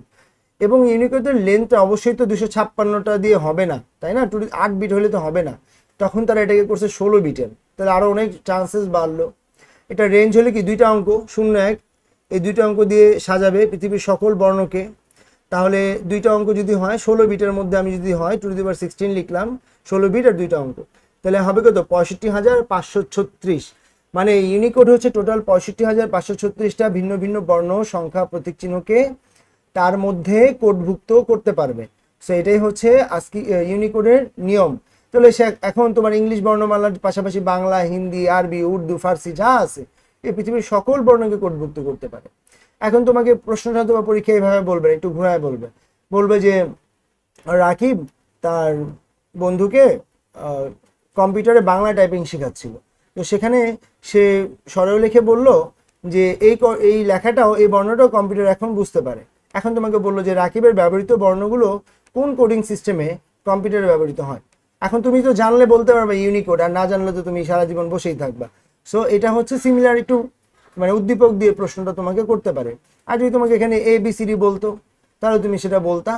এবং ইউনিকোডের লেন্থটা অবশ্যই তো 256টা দিয়ে হবে না, তাই না? 8 বিট হলে তো হবে না, তখন তারা এটাকে করছে 16 বিটের, তাহলে আরো অনেক চান্সেস বাড়লো। এটা রেঞ্জ হলে কি দুইটা অঙ্ক 0 1, এই দুইটা অঙ্ক দিয়ে সাজাবে পৃথিবীর সকল বর্ণকে। তাহলে দুইটা অঙ্ক যদি হয় 16 বিটের মধ্যে, আমি যদি হয় 2^16 লিখলাম, 16 বিট আর দুইটা অঙ্ক, তাহলে হবে কত? 65,536। মানে ইউনিকোড হচ্ছে টোটাল 65,536টা ভিন্ন ভিন্ন বর্ণ, সংখ্যা, প্রতীক চিহ্নকে তার মধ্যে কোডভুক্ত করতে পারবে। সো এটাই হচ্ছে আজকে ইউনিকোডের নিয়ম। তাহলে সে এখন তোমার ইংলিশ বর্ণমালার পাশাপাশি বাংলা, হিন্দি, আরবি, উর্দু, ফার্সি যা আছে এই পৃথিবীর সকল বর্ণকে কোডভুক্ত করতে পারে। এখন তোমাকে প্রশ্নটা তোমার পরীক্ষা এইভাবে বলবে, একটু ঘুরায় বলবে যে রাকিব তার বন্ধুকে কম্পিউটারে বাংলা টাইপিং শেখাচ্ছিল, তো সেখানে সে সরলরেখে বলল যে এই লেখাটাও, এই বর্ণটাও কম্পিউটার এখন বুঝতে পারে। এখন তোমাকে বললো যে রাকিবের ব্যবহৃত বর্ণগুলো কোন কোডিং সিস্টেমে কম্পিউটারে ব্যবহৃত হয়। এখন তুমি তো জানলে বলতে পারবে ইউনিকোড, আর না জানলে তো তুমি সারা জীবন বসেই থাকবা। সো এটা হচ্ছে সিমিলার, একটু মানে উদ্দীপক দিয়ে প্রশ্নটা তোমাকে করতে পারে। আর যদি তোমাকে এখানে ABCD বলতো তাহলে তুমি সেটা বলতা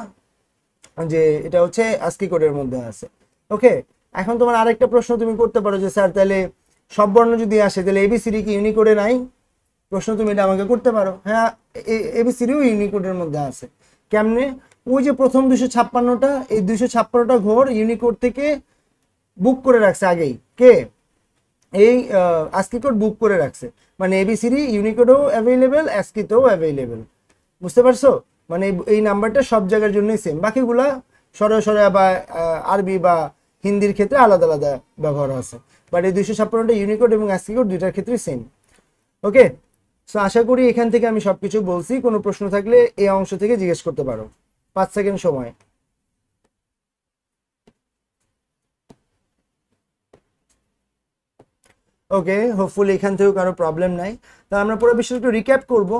যে এটা হচ্ছে ASCII কোডের মধ্যে আছে। ওকে, এখন তোমার আরেকটা প্রশ্ন তুমি করতে পারো যে স্যার তাহলে সব বর্ণ যদি আসে তাহলে ABCD কি ইউনিকোডে নাই? প্রশ্ন তুমি এটা আমাকে করতে পারো। হ্যাঁ, ABCDও ইউনিকোডের মধ্যে আছে। কেমনে? ওই যে প্রথম 256টা, এই 256টা ঘর ইউনিকোড থেকে বুক করে রাখছে আগেই কে? এই ASCII কোড বুক করে রাখছে, মানে ABCD ইউনিকোডও অ্যাভেলেবেল, ASCII-তেও অ্যাভেলেবেল। বুঝতে পারছো? মানে এই নাম্বারটা সব জায়গার জন্যই সেম, বাকিগুলা সরাসরি বা আরবি বা হিন্দির ক্ষেত্রে আলাদা আলাদা ব্যবহার আছে, বাট এই 256টা ইউনিকোড এবং ASCII কোড দুইটার ক্ষেত্রে সেম। ওকে, সো আশা করি এখান থেকে আমি সবকিছু বলছি। কোনো প্রশ্ন থাকলে এই অংশ থেকে জিজ্ঞেস করতে পারো। 5 সেকেন্ড সময়। ওকে, হোপফুলি এখান থেকেও কারো প্রবলেম নাই। তা আমরা পুরো বিষয়টা একটু রিক্যাপ করব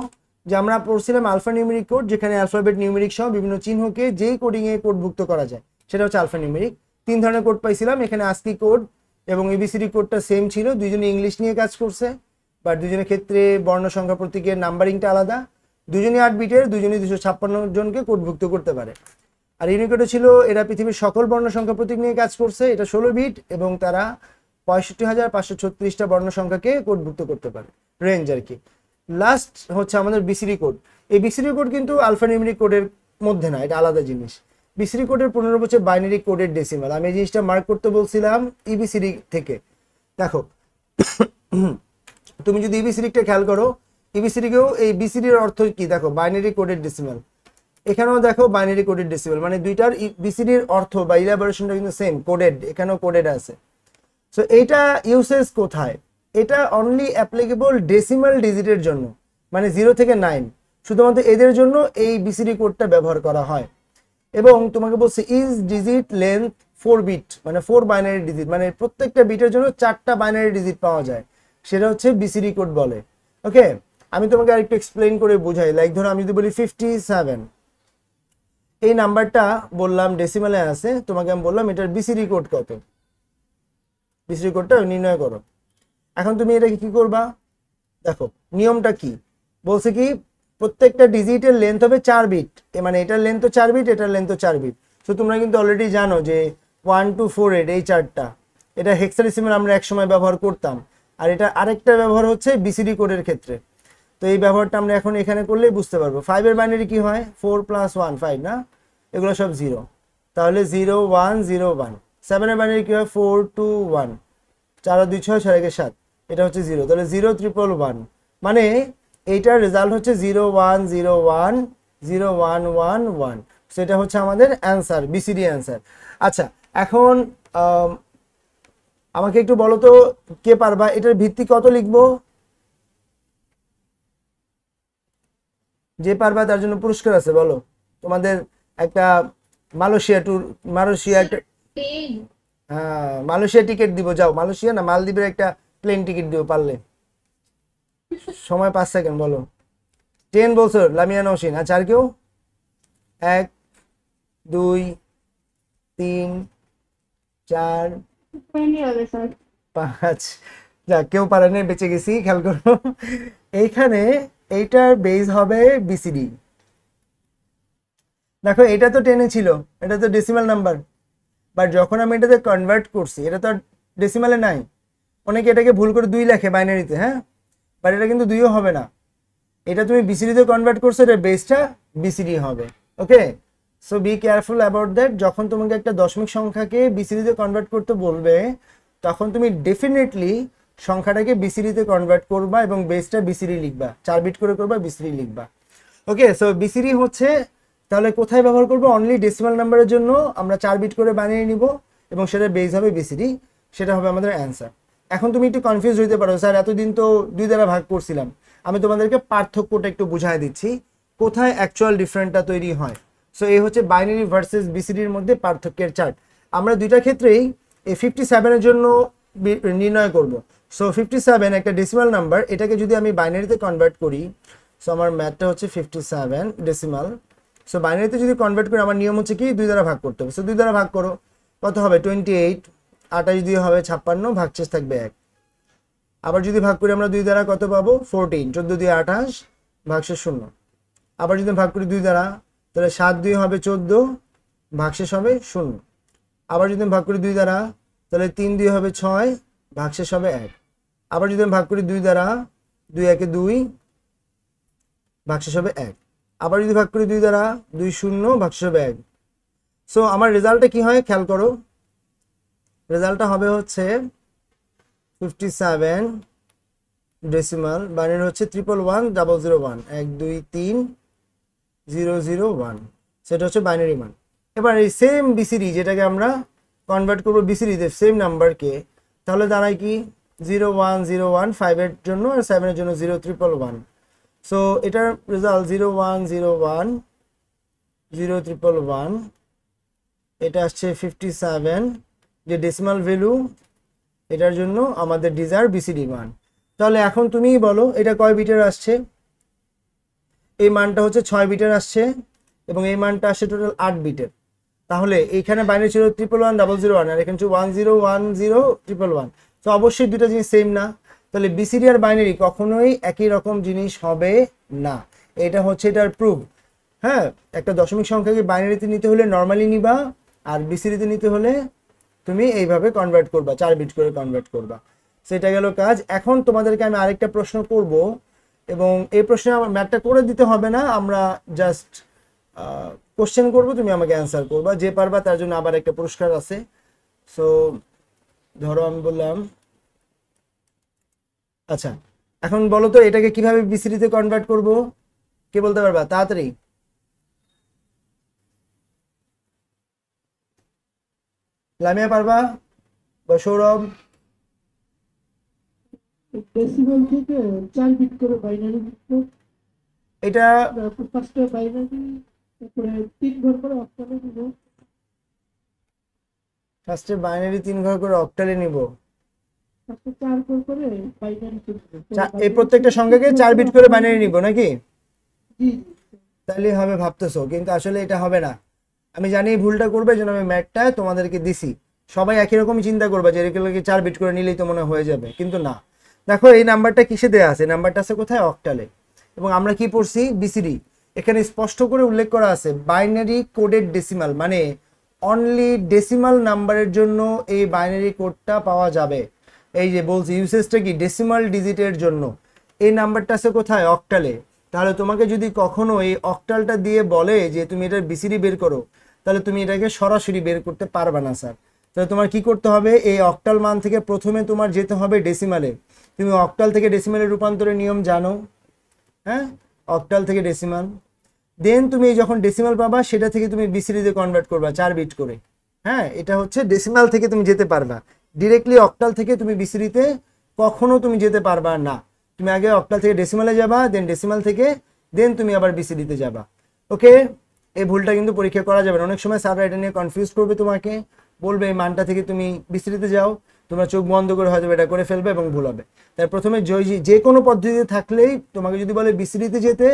যে আমরা পড়ছিলাম আলফা নিউমেরিক কোড, যেখানে অ্যালফাবেট, নিউমেরিক সহ বিভিন্ন চিহ্নকে যেই কোডিং এ কোডভুক্ত করা যায় সেটা হচ্ছে আলফা নিউমেরিক। 3 ধরনের কোড পাইছিলাম এখানে, ASCII কোড এবং ABCD কোডটা সেম ছিল, দুইজনে ইংলিশ নিয়ে কাজ করছে, বাট দুজনের ক্ষেত্রে বর্ণ, সংখ্যা, প্রতীকের নাম্বারিংটা আলাদা। দুজনই 8 বিটের, দুজনই 256 জনকে কোডভুক্ত করতে পারে। আর ইউনিকোডে ছিল এরা পৃথিবীর সকল বর্ণ, সংখ্যা, প্রতীক নিয়ে কাজ করছে, এটা 16 বিট এবং তারা 65,536টা বর্ণ সংখ্যাকে কোডভুক্ত করতে পারে, রেঞ্জ আর কি। লাস্ট হচ্ছে আমাদের BCD কোড। এই BCD কোড কিন্তু আলফানিউমেরিক কোডের মধ্যে না, এটা আলাদা জিনিস। BCD কোডের 15 হচ্ছে বাইনারি কোডের ডেসিমাল। আমি এই জিনিসটা মার্ক করতে বলছিলাম EBCD থেকে। দেখো তুমি যদি EBCD-টা খেয়াল করো, EBCD-কেও এই BCD-র অর্থ কি দেখো, বাইনারি কোডের ডেসিমাল। এখানেও দেখো বাইনারি কোডের ডেসিমাল, মানে দুইটার BCD-র অর্থ বা ইলাবোরেশনটা কিন্তু সেম, কোডেড, এখানেও কোডেড আছে। সো এইটা ইউসেজ কোথায়? এটা অনলি অ্যাপ্লিকেবল ডেসিমাল ডিজিটের জন্য, মানে 0 থেকে 9, শুধুমাত্র এদের জন্য এই BCD কোডটা ব্যবহার করা হয়। এবং তোমাকে বলছে ইজ ডিজিট লেন্থ 4 বিট, মানে 4 বাইনারি ডিজিট, মানে প্রত্যেকটা বিটের জন্য 4টা বাইনারি ডিজিট পাওয়া যায়, সেটা হচ্ছে BCD কোড বলে। ওকে, আমি তোমাকে আরেকটু এক্সপ্লেইন করে বোঝাই। লাইক ধরো আমি যদি বলি 57, এই নাম্বারটা বললাম ডেসিমালে আছে, তোমাকে আমি বললাম এটার BCD কোড কত, BCD কোডটা নির্ণয় করো। এখন তুমি এটাকে কি করবা? দেখো নিয়মটা কি বলছে, কি প্রত্যেকটা ডিজিটের লেন্থ হবে 4 বিট, মানে এটার লেন্থ 4 বিট, এটার লেন্থ 4 বিট। সো তোমরা কিন্তু অলরেডি জানো যে 1 2 4 8 এই চারটা, এটা হেক্সাডেসিমাল আমরা এক সময় ব্যবহার করতাম, আর এটা আরেকটা ব্যবহার হচ্ছে BCD কোডের ক্ষেত্রে। তো এই ব্যবহারটা আমরা এখন এখানে করলেই বুঝতে পারবো। 5 এর বাইনারি কি হয়? 4 + 1 5 না, এগুলো সব 0, তাহলে 0 1 0 1। 7 এর বাইনারি কি হয়? 4 2 1, 4 আর 2 6, 6 আর 1 7, এটা হচ্ছে 0, তাহলে 0 3 1 1, মানে এইটার রেজাল্ট হচ্ছে 0 1 0 1 0 1 1 1। সেটা হচ্ছে আমাদের অ্যান্সার, BCD অ্যান্সার। আচ্ছা, এখন আমাকে একটু বলো তো কে পারবা এটার ভিত্তি কত লিখবো? যে পারবা তার জন্য পুরস্কার আছে, বলো। তোমাদের একটা মালয়েশিয়া ট্যুর, মালয়েশিয়া একটা, হ্যাঁ মালয়েশিয়া টিকিট দিব, যাও মালয়েশিয়া না মালদ্বীপের একটা প্লেন টিকিট দিও পারলে। সময় 5 সেকেন্ড, বলো। 10 বলছো লামিয়া নওশিন। আচ্ছা আর কেউ? 1 2 3 4 5। যাক, কেউ পারেনি, বেঁচে গেছি, খেয়াল করো। এইখানে এইটার বেস হবে বিসিডি। দেখো এটা তো 10 ছিল, এটা তো ডেসিমাল নাম্বার, বাট যখন আমি এটাতে কনভার্ট করছি এটা তো ডেসিমালে নাই। অনেকে এটাকে ভুল করে 2 লেখে বাইনারিতে, হ্যাঁ, বাট এটা কিন্তু 2ও হবে না। এটা তুমি বিসিডিতে কনভার্ট করছো, এর বেসটা বিসিডি হবে। Okay, so be careful about that. যখন তোমাকে একটা দশমিক সংখ্যাকে বিসিডিতে কনভার্ট করতে বলবে, তখন তুমি ডেফিনেটলি সংখ্যাটাকে বিসিডিতে কনভার্ট করবা এবং বেসটা বিসিডি লিখবা, 4 বিট করে করবা, বিসিডি লিখবা। ওকে, সো বিসিডি হচ্ছে তাহলে কোথায় ব্যবহার করবো? অনলি ডেসিমাল নাম্বারের জন্য আমরা 4 বিট করে বানিয়ে নিব এবং সেটা বেস হবে বিসিডি, সেটা হবে আমাদের অ্যান্সার। এখন তুমি একটু কনফিউজ হইতে পারো, স্যার এতদিন তো 2 দ্বারা ভাগ করছিলাম। আমি তোমাদেরকে পার্থক্যটা একটু বুঝাই দিচ্ছি, কোথায় অ্যাকচুয়াল ডিফারেন্টটা তৈরি হয়। সো এই হচ্ছে বাইনারি ভার্সেস বিসিডির মধ্যে পার্থক্যের চার্ট। আমরা দুইটা ক্ষেত্রেই এই 57 এর জন্য নির্ণয় করব। সো 57 একটা ডেসিমাল নাম্বার, এটাকে যদি আমি বাইনারিতে কনভার্ট করি, সো আমার ম্যাথটা হচ্ছে 57 ডেসিমাল। সো বাইনারিতে যদি কনভার্ট করি, আমার নিয়ম হচ্ছে কি 2 দ্বারা ভাগ করতে হবে। সো 2 দ্বারা ভাগ করো, কত হবে? 28, 28 দিয়ে হবে 56, ভাগশেষ থাকবে 1। আবার যদি ভাগ করি আমরা 2 দ্বারা, কত পাবো? 14, 14 দিয়ে 28, ভাগশেষ 0। আবার যদি ভাগ করি 2 দ্বারা, তাহলে 7 দিয়ে হবে 14, ভাগশেষ হবে 0। আবার যদি ভাগ করি 2 দ্বারা, তাহলে 3 দিয়ে হবে 6, ভাগশেষ হবে 1। আবার যদি ভাগ করি 2 দ্বারা, 2 একে 2, ভাগশেষ হবে 1। আবার যদি ভাগ করি 2 দ্বারা, 2 0, ভাগশেষ হবে 1। সো আমার রেজাল্টটা কি হয় খেয়াল করো, রেজাল্টটা হবে হচ্ছে 57 ডেসিমাল, বাইনারি হচ্ছে 111001, 1 2 3 0 0 1, সেটা হচ্ছে বাইনারি মান। এবার এই সেম বিসিডি যেটাকে আমরা কনভার্ট করবো বিসিডিতে সেম নাম্বারকে, তাহলে দাঁড়ায় কি 0 1 0 1 5 এর জন্য আর 7 এর জন্য 0 1 1 1। সো এটার রেজাল্ট 0 1 0 1 0 1 1, এটা আসছে 57 যে ডেসিমাল ভ্যালু, এটার জন্য আমাদের ডিজায়ার বিসিডি মান। তাহলে এখন তুমিই বলো এটা কয় বিটের আসছে? এই মানটা হচ্ছে 6 বিটের আসছে এবং এই মানটা আসছে টোটাল 8 বিটের। তাহলে এইখানে বাইনারি ছিল 111001 আর এখানে ছিল 10101111। তো অবশ্যই দুটো জিনিস সেম না, তাহলে বিসিডি আর বাইনারি কখনোই একই রকম জিনিস হবে না। এটা হচ্ছে এটার প্রুফ। হ্যাঁ, একটা দশমিক সংখ্যাকে বাইনারিতে নিতে হলে নর্মালি নিবা, আর বিসিডিতে নিতে হলে তুমি এইভাবে কনভার্ট করবা, 4 বিট করে কনভার্ট করবা। সেটা গেল কাজ। এখন তোমাদেরকে আমি আরেকটা প্রশ্ন করব এবং এই প্রশ্নে আমার ম্যাথটা করে দিতে হবে না, আমরা জাস্ট কোশ্চেন করব, তুমি আমাকে অ্যান্সার করবা। যে পারবা তার জন্য আবার একটা পুরস্কার আছে। সো ধরো আমি বললাম, আচ্ছা এখন বলো তো এটাকে কিভাবে বিসিডিতে কনভার্ট করব? কে বলতে পারবা তাড়াতাড়ি? লামিয়া পারবা বা সৌরভ? ডেসিমাল থেকে 4 বিট করে বাইনারি লিখবো, এটা তারপর 5টা বাইনারি, তারপরে 3 ঘর করে অক্টালে দিব। ফার্স্টে বাইনারি 3 ঘর করে অক্টালে নিব। তারপর 4 ঘর করে বাইনারি তুলবো। এই প্রত্যেকটা সংখ্যাকে 4 বিট করে বাইনারি নিব নাকি? জি, তাহলে হবে ভাবতেছো, কিন্তু আসলে এটা হবে না। আমি জানি এই ভুলটা করবে, এই জন্য আমি ম্যাথটা তোমাদেরকে দিছি। সবাই একই রকমই চিন্তা করবে যে এগুলোকে 4 বিট করে নিলেই তো মনে হয়ে যাবে, কিন্তু না। দেখো এই নাম্বারটা কিসে দেয়া আছে? নাম্বারটা আছে কোথায়? অক্টালে। এবং আমরা কি পড়ছি? বিসিডি। এখানে স্পষ্ট করে উল্লেখ করা আছে বাইনারি কোডেড ডেসিমাল, মানে অনলি ডেসিমাল নাম্বারের জন্য এই বাইনারি কোডটা পাওয়া যাবে। এই যে বলছি ইউসেজটা কি ডেসিমাল ডিজিটের জন্য। এই নাম্বারটা আছে কোথায়? অক্টালে। তাহলে তোমাকে যদি কখনো এই অক্টালটা দিয়ে বলে যে তুমি এটার বিসিডি বের করো, তাহলে তুমি এটাকে সরাসরি বের করতে পারবে না স্যার। তাহলে তোমার কি করতে হবে? এই অক্টাল মান থেকে প্রথমে তোমার যেতে হবে ডেসিমালে। তুমি অক্টাল থেকে ডেসিমালের রূপান্তরের নিয়ম জানো, হ্যাঁ, অক্টাল থেকে ডেসিমাল। দেন তুমি যখন ডেসিমাল পাবা সেটা থেকে তুমি বিসিডিতে কনভার্ট করবা 4 বিট করে। হ্যাঁ, এটা হচ্ছে ডেসিমাল থেকে তুমি যেতে পারবা, ডিরেক্টলি অক্টাল থেকে তুমি বিসিডিতে কখনো তুমি যেতে পারবা না। তুমি আগে অক্টাল থেকে ডেসিমালে যাবা, দেন ডেসিমাল থেকে দেন তুমি আবার বিসিডিতে যাবা। ওকে, এই ভুলটা কিন্তু পরীক্ষা করা যাবে না। অনেক সময় স্যাররা এটা নিয়ে কনফিউজ করবে, তোমাকে বলবে এই মানটা থেকে তুমি বিসিডিতে যাও, তোমরা চোখ বন্ধ করে হয়তো এটা করে ফেলবে এবং ভুল হবে। তাই প্রথমে যে কোনো পদ্ধতিতে থাকলেই তোমাকে যদি বলে বিসিডিতে যেতে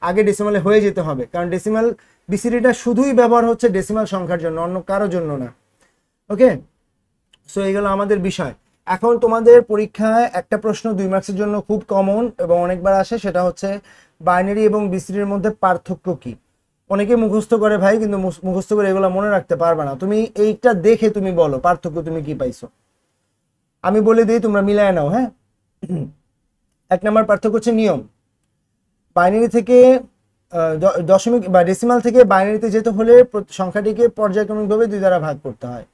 আগে ডেসিমালে হয়ে যেতে হবে, কারণ ডেসিমাল বিসিডিটা শুধুই ব্যবহার হচ্ছে ডেসিমাল সংখ্যার জন্য, অন্য কারোর জন্য না। ওকে, সো এইগুলো আমাদের বিষয়। এখন তোমাদের পরীক্ষায় একটা প্রশ্ন 2 মার্কসের জন্য খুব কমন এবং অনেকবার আসে, সেটা হচ্ছে বাইনারি এবং বিসিডির মধ্যে পার্থক্য কি। অনেকে মুখস্থ করে ভাই, কিন্তু মুখস্থ করে এগুলো মনে রাখতে পারবে না। তুমি এইটা দেখে তুমি বলো পার্থক্য তুমি কি পাইছো। আমি বলে দিই, তোমরা মিলায় নাও। হ্যাঁ, 1 নম্বর পার্থক্য হচ্ছে নিয়ম। বাইনারি থেকে দশমিক বা ডেসিমাল থেকে বাইনারিতে যেতে হলে সংখ্যাটিকে পর্যায়ক্রমিকভাবে 2 দ্বারা ভাগ করতে হয়।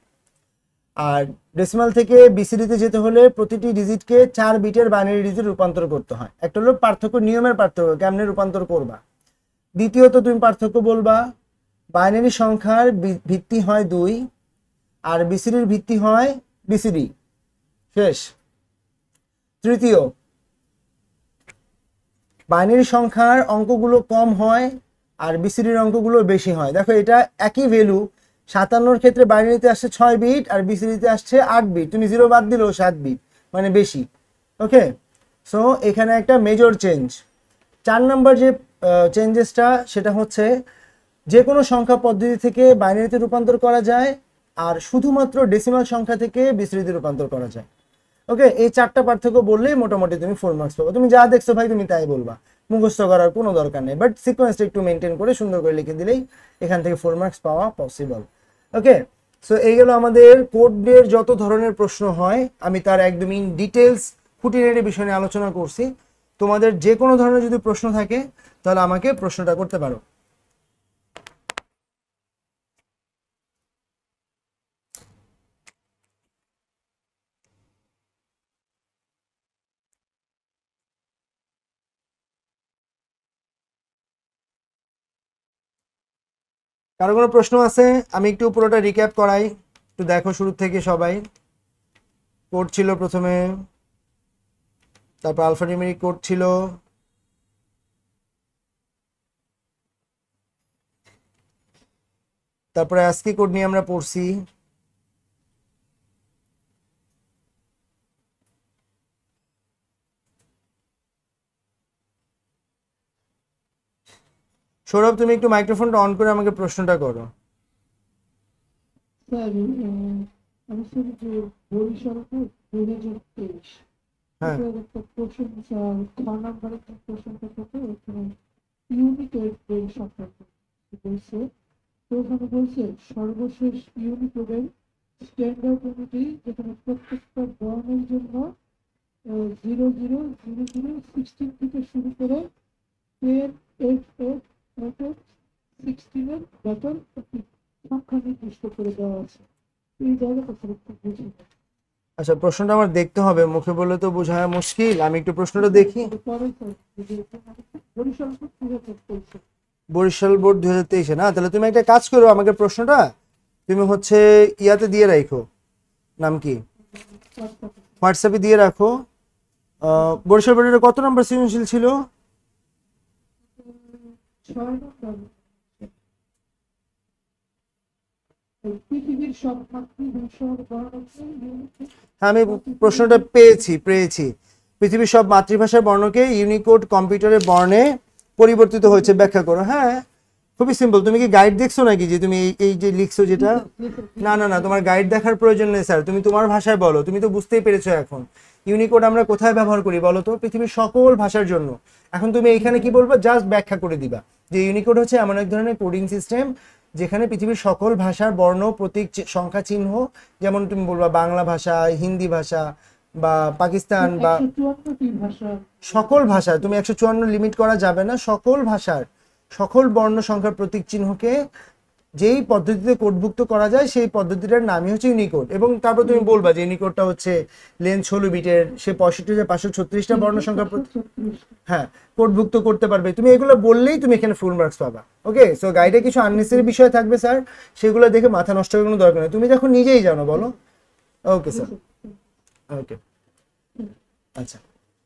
আর ডেসিমাল থেকে বিসিডিতে যেতে হলে প্রতিটি ডিজিটকে 4 বিটের বাইনারি ডিজিট রূপান্তর করতে হয়। একটা হলো পার্থক্য, নিয়মের পার্থক্য, কেমনে রূপান্তর করবা। দ্বিতীয়ত তুমি পার্থক্য বলবা, বাইনারি সংখ্যার ভিত্তি হয় 2 আর বিসিডির ভিত্তি হয় বিসিডি, শেষ। তৃতীয়, বাইনারি সংখ্যার অঙ্কগুলো কম হয় আর বিসিডির অঙ্কগুলো বেশি হয়। দেখো এটা একই ভ্যালু, 57 ক্ষেত্রে বাইনারিতে আসছে 6 বিট আর বিসিডিতে আসছে 8 বিট, তুমি 0 বাদ দিলেও 7 বিট, মানে বেশি। ওকে, সো এখানে একটা মেজর চেঞ্জ। 4 নম্বর যে চেঞ্জেসটা সেটা হচ্ছে যে কোনো সংখ্যা পদ্ধতি থেকে বাইনারিতে রূপান্তর করা যায় আর শুধুমাত্র ডেসিমাল সংখ্যা থেকে বিসিডিতে রূপান্তর করা যায়। ওকে, এই 4টা পার্থক্য বললেই মোটামুটি তুমি 4 মার্কস পাবে। তুমি যা দেখছো ভাই তুমি তাই বলবা, মুখস্থ করার কোনো দরকার নেই, বাট সিকোয়েন্সটা একটু মেনটেন করে সুন্দর করে লিখে দিলেই এখান থেকে 4 মার্কস পাওয়া পসিবল। ওকে, সো এই গেল আমাদের কোডের যত ধরনের প্রশ্ন হয়, আমি তার একদমই ডিটেলস খুঁটিনাটি বিষয় নিয়ে আলোচনা করছি। তোমাদের যে কোনো ধরনের যদি প্রশ্ন থাকে তাহলে আমাকে প্রশ্নটা করতে পারো। কারো কোনো প্রশ্ন আছে? আমি একটু পুরোটা রিক্যাপ করাই, একটু দেখো শুরু থেকে সবাই। কোড ছিল প্রথমে, তারপর আলফানিউমেরিক কোড ছিল, তারপরে অ্যাস্কি কোড নিয়ে আমরা পড়ছি, সৌরভ তুমি একটু মাইক্রোফোনটা অন করে আমাকে প্রশ্নটা করো। স্যার আমি শুধু যে বরিশাল 2023 হ্যাঁ, এটার একটা প্রশ্ন, স্যার 6 নম্বরের যে প্রশ্নটা থেকে ওখানে ইউনিটেড এর সংক্রান্ত বলছে। তো ওখানে বলছে সর্বশেষ ইউনিকোডের স্ট্যান্ডার্ড অনুযায়ী যেখানে প্রত্যেকটা বর্ণের জন্য 000016 থেকে শুরু করে 10 8 8 16 এর ব্যাপার একটি সংখ্যা নির্দিষ্ট করে দেওয়া আছে। এই জায়গাটা স্যার একটু বুঝি না। আচ্ছা প্রশ্নটা আমার দেখতে হবে, মুখে বললে তো বোঝা মুশকিল, আমি একটু প্রশ্নটা দেখি। পরে স্যার বরিশাল 2023 বরিশাল বোর্ড 2023-এ না? তাহলে তুমি একটা কাজ করো, আমাকে প্রশ্নটা তুমি হচ্ছে ইয়াতে দিয়ে রাখো, নাম কি, হোয়াটসঅ্যাপে দিয়ে রাখো। বরিশাল বোর্ডের কত নম্বর সৃজনশীল ছিল? 6 নম্বর পৃথিবীর সব মাতৃভাষার বর্ণকে হ্যাঁ আমি প্রশ্নটা পেয়েছি। পৃথিবীর সব মাতৃভাষার বর্ণকে ইউনিকোড কম্পিউটারের বর্ণে পরিবর্তিত হয়েছে, ব্যাখ্যা করো। হ্যাঁ খুবই সিম্পল। তুমি কি গাইড দেখছো নাকি যে তুমি এই যে লিখছো যেটা? না না না, তোমার গাইড দেখার প্রয়োজন নেই স্যার, তুমি তোমার ভাষায় বলো, তুমি তো বুঝতেই পেরেছো। এখন ইউনিকোড আমরা কোথায় ব্যবহার করি বলো তো? পৃথিবীর সকল ভাষার জন্য। এখন তুমি এইখানে কি বলবো, জাস্ট ব্যাখ্যা করে দিবা যে ইউনিকোড হচ্ছে এমন এক ধরনের কোডিং সিস্টেম যেখানে পৃথিবীর সকল ভাষার বর্ণ, প্রতীক, সংখ্যা, চিহ্ন, যেমন তুমি বলবা বাংলা ভাষা, হিন্দি ভাষা বা পাকিস্তান বা 154টি ভাষা, সকল ভাষা, তুমি 154 লিমিট করা যাবে না, সকল ভাষার সকল বর্ণ, সংখ্যার, প্রতীক, চিহ্নকে যেই পদ্ধতিতে কোডভুক্ত করা যায় সেই পদ্ধতিটার নামই হচ্ছে ইউনিকোড। এবং তারপর তুমি বলবা যে ইউনিকোডটা হচ্ছে লেন্থ 16 বিটের, সে 65,536টা বর্ণ সংখ্যা হ্যাঁ কোডভুক্ত করতে পারবে। তুমি এগুলো বললেই তুমি এখানে ফুল মার্কস পাবা। ওকে, সো গাইডে কিছু আননেসেসারি বিষয় থাকবে স্যার, সেগুলো দেখে মাথা নষ্ট করার কোনো দরকার নেই, তুমি যখন নিজেই জানো বলো। ওকে স্যার, ওকে আচ্ছা।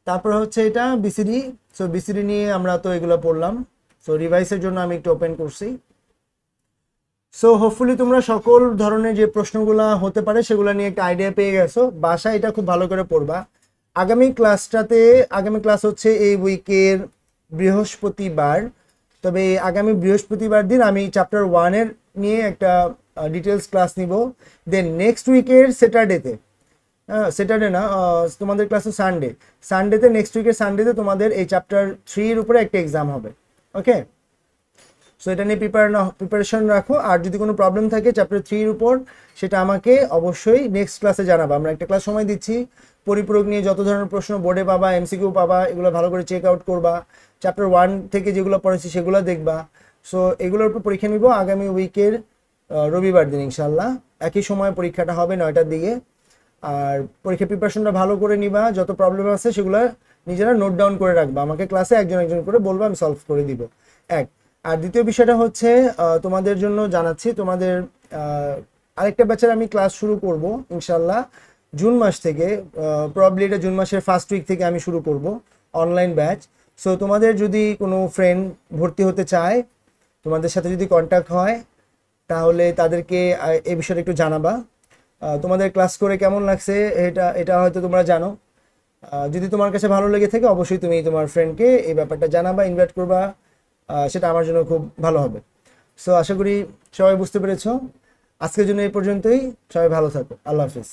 তারপর হচ্ছে এটা বিসিডি। সো বিসিডি নিয়ে আমরা তো এগুলো পড়লাম। সো রিভাইসের জন্য আমি একটু ওপেন করছি। সো হোপফুলি তোমরা সকল ধরনের যে প্রশ্নগুলো হতে পারে সেগুলো নিয়ে একটা আইডিয়া পেয়ে গেছো। বাসায় এটা খুব ভালো করে পড়বা। আগামী ক্লাস হচ্ছে এই উইকের বৃহস্পতিবার। তবে আগামী বৃহস্পতিবার দিন আমি চ্যাপ্টার 1-এর নিয়ে একটা ডিটেলস ক্লাস নিব। দেন নেক্সট উইকের স্যাটারডে না, তোমাদের ক্লাস সানডেতে নেক্সট উইকের সানডেতে তোমাদের এই চ্যাপ্টার 3-এর উপরে একটা এক্সাম হবে। ওকে, সো এটা নিয়ে প্রিপারেশন রাখো। আর যদি কোনো প্রবলেম থাকে চ্যাপ্টার 3-এর উপর, সেটা আমাকে অবশ্যই নেক্সট ক্লাসে জানাবা। আমরা একটা ক্লাস সময় দিচ্ছি, পরিপূরক নিয়ে যত ধরনের প্রশ্ন বোর্ডে পাবা, এমসিকিউ পাবা, এগুলো ভালো করে চেক আউট করবা। চ্যাপ্টার 1 থেকে যেগুলো পড়েছি সেগুলো দেখবা। সো এগুলোর উপর পরীক্ষা নিব আগামী উইকের রবিবার দিন ইনশাল্লাহ। একই সময় পরীক্ষাটা হবে 9টার দিকে। আর পরীক্ষা প্রিপারেশনটা ভালো করে নিবা। যত প্রবলেম আছে সেগুলো নিজেরা নোট ডাউন করে রাখবা, আমাকে ক্লাসে একজন একজন করে বলবো, আমি সলভ করে দিব। আর দ্বিতীয় বিষয়টা হচ্ছে তোমাদের জন্য জানাচ্ছি, তোমাদের আরেকটা ব্যাচের আমি ক্লাস শুরু করব ইনশাল্লাহ জুন মাস থেকে। প্রবাবলি এটা জুন মাসের ফার্স্ট উইক থেকে আমি শুরু করব অনলাইন ব্যাচ। সো তোমাদের যদি কোনো ফ্রেন্ড ভর্তি হতে চায়, তোমাদের সাথে যদি কন্ট্যাক্ট হয়, তাহলে তাদেরকে এই বিষয়টা একটু জানাবা। তোমাদের ক্লাস করে কেমন লাগছে এটা হয়তো তোমরা জানো। যদি তোমার কাছে ভালো লেগে থাকে অবশ্যই তুমি তোমার ফ্রেন্ডকে এই ব্যাপারটা জানাবা, ইনভাইট করবা। সেটা আমার জন্য খুব ভালো হবে। সো আশা করি সবাই বুঝতে পেরেছো। আজকের জন্য এই পর্যন্তই। সবাই ভালো থাকো। আল্লাহ হাফিজ।